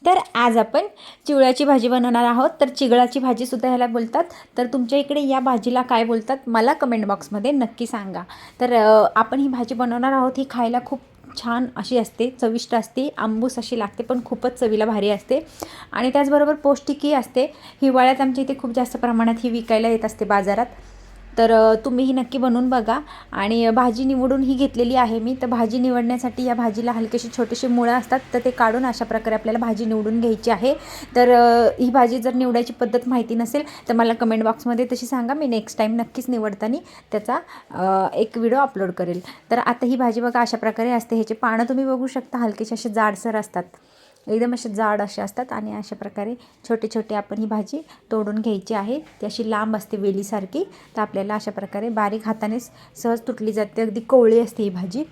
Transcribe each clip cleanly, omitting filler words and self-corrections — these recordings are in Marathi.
तर आज आपण चिवळ्याची भाजी बनवणार आहोत। तर चिगळाची भाजीसुद्धा ह्याला बोलतात। तर तुमच्या इकडे या भाजीला काय बोलतात मला कमेंट बॉक्समध्ये नक्की सांगा। तर आपण ही भाजी बनवणार आहोत। ही खायला खूप छान अशी असते, चविष्ट असते, आंबूस अशी लागते, पण खूपच चवीला भारी असते आणि त्याचबरोबर पौष्टिकही असते। हिवाळ्यात आमच्या इथे खूप जास्त प्रमाणात ही विकायला येत असते बाजारात। तर तुम्ही ही नक्की बनवून बघा। आणि भाजी निवडून ही घेतलेली आहे मी। तर भाजी निवडण्यासाठी या भाजीला हलकेशी छोटेसे मुळं असतात, तर ते काढून अशा प्रकारे आपल्याला भाजी निवडून घ्यायची आहे। तर ही भाजी जर निवडायची पद्धत माहिती नसेल तर मला कमेंट बॉक्समध्ये तशी सांगा, मी नेक्स्ट टाईम नक्कीच निवडताना त्याचा एक व्हिडिओ अपलोड करेल। तर आता ही भाजी बघा अशा प्रकारे असते। ह्याचे पानं तुम्ही बघू शकता, हलकेसे असे जाडसर असतात, एकदम असे जाड असे असतात आणि अशा प्रकारे छोटे छोटे आपण ही भाजी तोडून घ्यायची आहे। ती अशी लांब असते वेलीसारखी, तर आपल्याला अशा प्रकारे बारीक हाताने सहज तुटली जाते, अगदी कोवळी असते ही भाजी।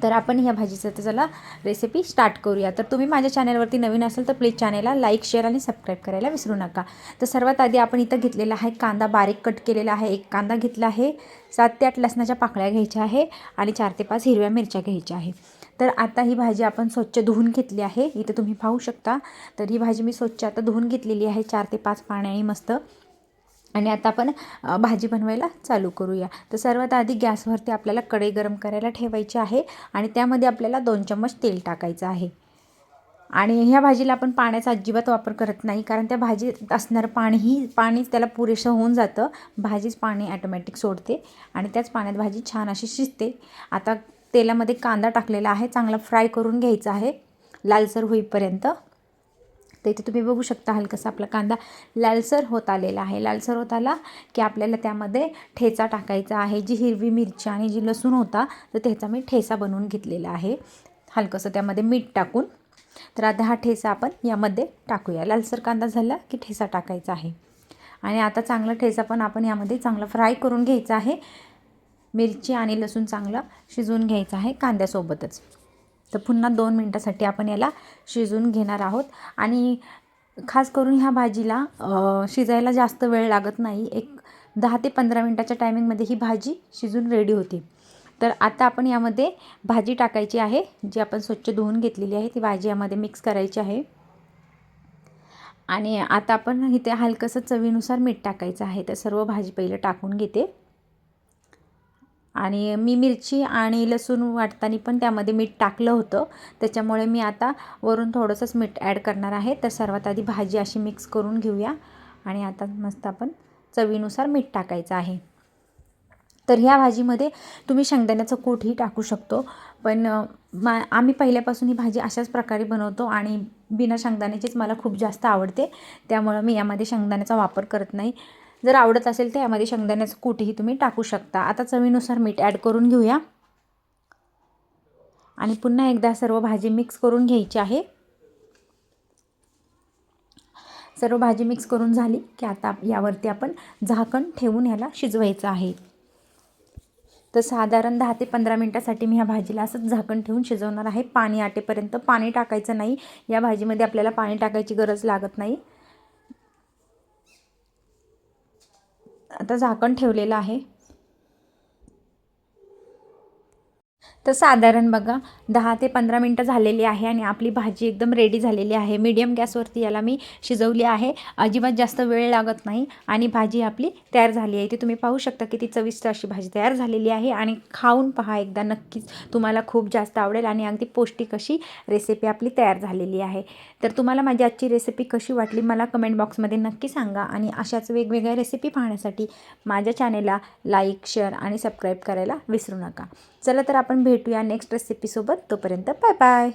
तर आपण ह्या भाजीचं तर चला रेसिपी स्टार्ट करूया। तर तुम्ही माझ्या चॅनलवरती नवीन असेल तर प्लीज चॅनलला लाईक, शेअर आणि सबस्क्राईब करायला विसरू नका। तर सर्वात आधी आपण इथं घेतलेला आहे कांदा, बारीक कट केलेला आहे। एक कांदा घेतला आहे, 7 ते 8 लसणाच्या पाकळ्या घ्यायच्या आहे आणि 4 ते 5 हिरव्या मिरच्या घ्यायच्या आहे। तर आता ही भाजी आपण स्वच्छ धुवून घेतली आहे, इथे तुम्ही पाहू शकता। तर ही भाजी मी स्वच्छ आता धुवून घेतलेली आहे 4 ते 5 पाण्याने मस्त। आणि आता आपण भाजी बनवायला चालू करूया। तर सर्वात आधी गॅसवरती आपल्याला कढई गरम करायला ठेवायची आहे आणि त्यामध्ये आपल्याला 2 चम्मच तेल टाकायचं आहे। आणि ह्या भाजीला आपण पाण्याचा अजिबात वापर करत नाही, कारण त्या भाजीत असणारं पाणीच त्याला पुरेसं होऊन जातं। भाजीच पाणी ॲटोमॅटिक सोडते आणि त्याच पाण्यात भाजी छान अशी शिजते। आता तेलामध्ये कांदा टाकलेला आहे, चांगला फ्राय करून घ्यायचा आहे लालसर होईपर्यंत। तर इथे तुम्ही बघू शकता हलकासा आपला कांदा लालसर होत आलेला आहे। लालसर होत आला की आपल्याला त्यामध्ये ठेचा टाकायचा आहे। जी हिरवी मिरची आणि जी लसूण होता तर त्याचा मी ठेचा बनवून घेतलेला आहे, हलकंसं त्यामध्ये मीठ टाकून। तर आता हा ठेचा आपण यामध्ये टाकूया। लालसर कांदा झाला की ठेचा टाकायचा आहे आणि आता चांगला ठेचा पण आपण यामध्ये चांगला फ्राय करून घ्यायचा आहे। मिरची आणि लसूण चांगलं शिजवून घ्यायचं आहे कांद्यासोबतच। तर पुन्हा 2 मिनटासाठी आपण याला शिजवून घेणार आहोत। आणि खास करून ह्या भाजीला शिजायला जास्त वेळ लागत नाही, एक 10 ते 15 मिनटाच्या टायमिंगमध्ये ही भाजी शिजून रेडी होती। तर आता आपण यामध्ये भाजी टाकायची आहे, जी आपण स्वच्छ धुवून घेतलेली आहे। ती भाजी यामध्ये मिक्स करायची आहे आणि आता आपण इथे हलकंसं चवीनुसार मीठ टाकायचं आहे। तर सर्व भाजी पहिलं टाकून घेते आणि मी मिरची आणि लसूण वाटताना पण त्यामध्ये मीठ टाकलं होतं, त्याच्यामुळे मी आता वरून थोडंसंच मीठ ॲड करणार आहे। तर सर्वात आधी भाजी अशी मिक्स करून घेऊया आणि आता मस्त आपण चवीनुसार मीठ टाकायचं आहे। तर ह्या भाजीमध्ये तुम्ही शेंगदाण्याचं कूटही टाकू शकतो, पण आम्ही पहिल्यापासून ही भाजी अशाच प्रकारे बनवतो आणि बिना शेंगदाण्याचीच मला खूप जास्त आवडते, त्यामुळं मी यामध्ये शेंगदाण्याचा वापर करत नाही। जर आवडत असेल तर यामध्ये शेंगदाण्याचं कूटही तुम्ही टाकू शकता। आता चवीनुसार मीठ ॲड करून घेऊया आणि पुन्हा एकदा सर्व भाजी मिक्स करून घ्यायची आहे। सर्व भाजी मिक्स करून झाली की आता यावरती आपण झाकण ठेवून याला शिजवायचं आहे। तर साधारण 10 ते 15 मिनटासाठी मी ह्या भाजीला असंच झाकण ठेवून शिजवणार आहे, पाणी आटेपर्यंत। पाणी टाकायचं नाही, या भाजीमध्ये आपल्याला पाणी टाकायची गरज लागत नाही। आता झाकण ठेवलेलं आहे। तर साधारण बघा 10 ते 15 मिनटं झालेली आहे आणि आपली भाजी एकदम रेडी झालेली आहे। मीडियम गॅसवरती याला मी शिजवली आहे, अजिबात जास्त वेळ लागत नाही आणि भाजी आपली तयार झाली आहे। ती तुम्ही पाहू शकता किती चविष्ट अशी भाजी तयार झालेली आहे आणि खाऊन पहा एकदा नक्कीच, तुम्हाला खूप जास्त आवडेल आणि अगदी पौष्टिक अशी रेसिपी आपली तयार झालेली आहे। तर तुम्हाला माझी आजची रेसिपी कशी वाटली मला कमेंट बॉक्समध्ये नक्की सांगा आणि अशाच वेगवेगळ्या रेसिपी पाहण्यासाठी माझ्या चॅनेलला लाईक, शेअर आणि सबस्क्राईब करायला विसरू नका। चला तर आपण भेटूया नेक्स्ट रेसिपीसोबत, तोपर्यंत बाय बाय।